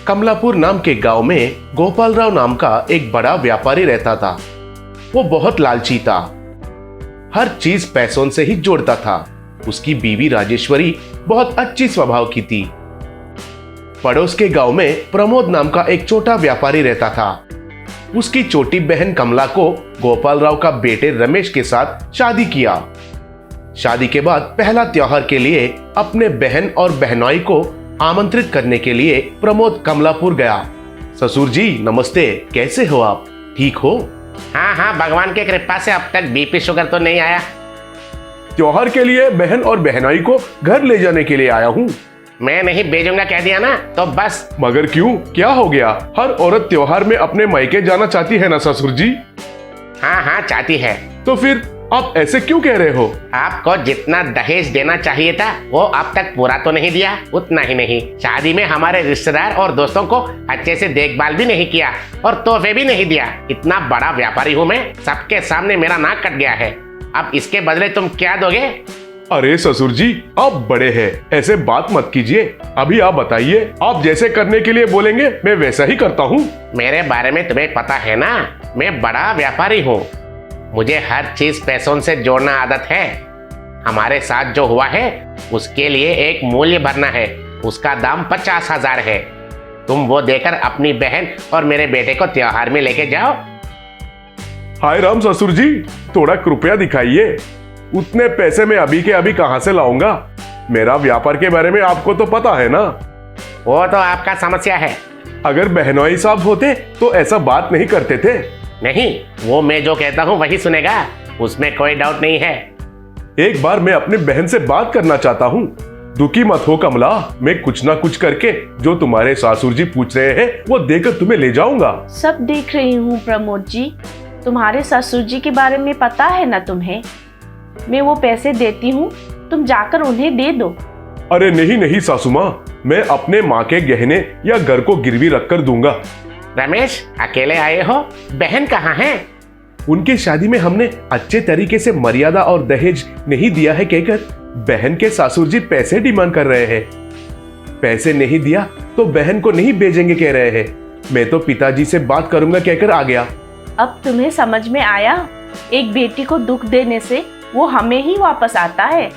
कमलापुर नाम के गांव में गोपालराव नाम का एक बड़ा व्यापारी रहता था। वो बहुत लालची था, हर चीज पैसों से ही जोड़ता था। उसकी बीवी राजेश्वरी बहुत अच्छी स्वभाव की थी। पड़ोस के गांव में प्रमोद नाम का एक छोटा व्यापारी रहता था। उसकी छोटी बहन कमला को गोपालराव का बेटे रमेश के साथ शादी किया। शादी के बाद पहला त्योहार के लिए अपने बहन और बहनोई को आमंत्रित करने के लिए प्रमोद कमलापुर गया। ससुर जी नमस्ते, कैसे हो आप? ठीक हो? हाँ, भगवान की कृपा से अब तक बीपी शुगर तो नहीं आया। त्योहार के लिए बहन और बहनोई को घर ले जाने के लिए आया हूँ। मैं नहीं भेजूंगा कह दिया ना, तो बस। मगर क्यों, क्या हो गया? हर औरत त्योहार में अपने मायके जाना चाहती है ना ससुर जी? हाँ चाहती है। तो फिर आप ऐसे क्यों कह रहे हो? आपको जितना दहेज देना चाहिए था वो अब तक पूरा तो नहीं दिया, उतना ही नहीं, शादी में हमारे रिश्तेदार और दोस्तों को अच्छे से देखभाल भी नहीं किया और तोहफे भी नहीं दिया। इतना बड़ा व्यापारी हूँ मैं, सबके सामने मेरा नाक कट गया है। अब इसके बदले तुम क्या दोगे? अरे ससुर जी, आप बड़े हैं, ऐसे बात मत कीजिए। अभी आप बताइए, आप जैसे करने के लिए बोलेंगे मैं वैसा ही करता हूँ। मेरे बारे में तुम्हें पता है ना, मैं बड़ा व्यापारी हूँ। मुझे हर चीज पैसों से जोड़ना आदत है। हमारे साथ जो हुआ है उसके लिए एक मूल्य भरना है, उसका दाम 50,000 है। तुम वो देकर अपनी बहन और मेरे बेटे को त्योहार में लेके जाओ। हाय राम ससुर जी, थोड़ा कृपया दिखाइए। उतने पैसे मैं अभी के अभी कहां से लाऊंगा? मेरा व्यापार के बारे में आपको तो पता है ना। वो तो आपका समस्या है। अगर बहनोई साहब होते तो ऐसा बात नहीं करते थे। नहीं, वो मैं जो कहता हूँ वही सुनेगा, उसमें कोई डाउट नहीं है। एक बार मैं अपनी बहन से बात करना चाहता हूँ। दुखी मत हो कमला, मैं कुछ ना कुछ करके जो तुम्हारे सासुर जी पूछ रहे हैं वो देकर तुम्हें ले जाऊंगा। सब देख रही हूँ प्रमोद जी, तुम्हारे ससुर जी के बारे में पता है ना तुम्हें। मैं वो पैसे देती हूँ, तुम जाकर उन्हें दे दो। अरे नहीं सासू माँ, मैं अपने माँ के गहने या घर को गिरवी रखकर दूंगा। रमेश, अकेले आए हो? बहन कहाँ है? उनकी शादी में हमने अच्छे तरीके से मर्यादा और दहेज नहीं दिया है कहकर बहन के सासुर जी पैसे डिमांड कर रहे हैं। पैसे नहीं दिया तो बहन को नहीं भेजेंगे कह रहे हैं। मैं तो पिताजी से बात करूंगा कहकर आ गया। अब तुम्हें समझ में आया, एक बेटी को दुख देने से वो हमें ही वापस आता है।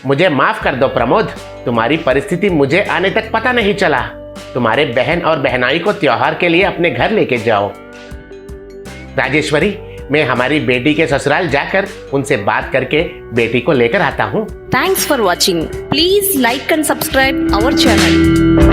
मुझे माफ कर दो प्रमोद, तुम्हारी परिस्थिति मुझे आने तक पता नहीं चला। तुम्हारे बहन और बहनाई को त्योहार के लिए अपने घर लेके जाओ। राजेश्वरी, मैं हमारी बेटी के ससुराल जाकर उनसे बात करके बेटी को लेकर आता हूँ। Thanks for watching. Please like and subscribe our channel.